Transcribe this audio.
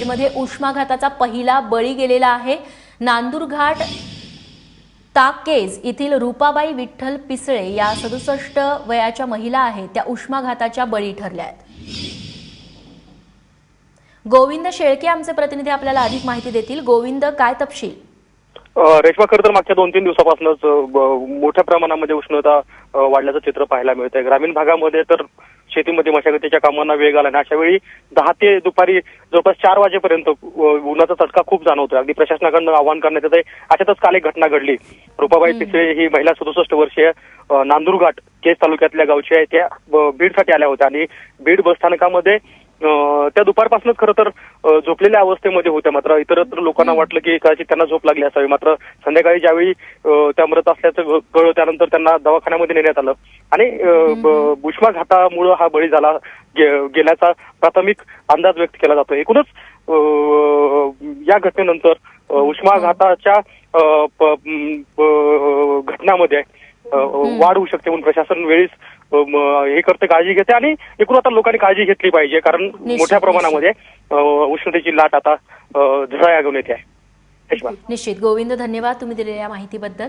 गडचिरोलीमध्ये उष्माघाताचा पहिला बळी गेलेला आहे। नांदुरघाट ताकेज येथील रूपाबाई विठ्ठल पिसळे या 67 वयाच्या महिला आहेत त्या उष्माघाताच्या बळी ठरल्या आहेत। गोविंद शेळके आमचे प्रतिनिधी आपल्याला अधिक माहिती देतील। गोविंद, काय तपशील? रेश्मा, खरं तर मागच्या 2-3 दिवसापासूनच मोठ्या प्रमाणामध्ये उष्णता वाढल्याचं चित्र पाहायला मिळतंय। ग्रामीण भागामध्ये तर शेतीमध्ये मशागतीच्या कामांना वेग आला आणि अशा वेळी 10 ते दुपारी जवळपास 4 वाजेपर्यंत उन्हाचा चटका खूप जाणवतोय। अगदी प्रशासनाकडून आवाहन करण्यात येत आहे। अशातच काल एक घटना घडली। रूपाबाई पिसळे ही महिला 67 वर्षीय नांदुरघाट केज तालुक्यातल्या गावची आहे। त्या बीडसाठी आल्या होत्या आणि बीड बसस्थानकामध्ये त्या दुपारपासूनच खरं तर झोपलेल्या अवस्थेमध्ये होत्या। मात्र इतरत्र लोकांना वाटलं की कदाचित त्यांना झोप लागली असावी। मात्र संध्याकाळी ज्यावेळी त्या मृत असल्याचं कळलं त्यानंतर त्यांना दवाखान्यामध्ये नेण्यात आलं आणि उष्माघातामुळे हा बळी झाला गेल्याचा प्राथमिक अंदाज व्यक्त केला जातो। एकूणच या घटनेनंतर उष्माघाताच्या घटनामध्ये वाढ होऊ शकते म्हणून प्रशासन वेळीच हे करते, काळजी घेते आणि एकूण आता लोकांनी काळजी घेतली पाहिजे कारण मोठ्या प्रमाणामध्ये उष्णतेची लाट आता झळा घेऊन येते आहे। निश्चित गोविंद, धन्यवाद तुम्ही दिलेल्या माहितीबद्दल।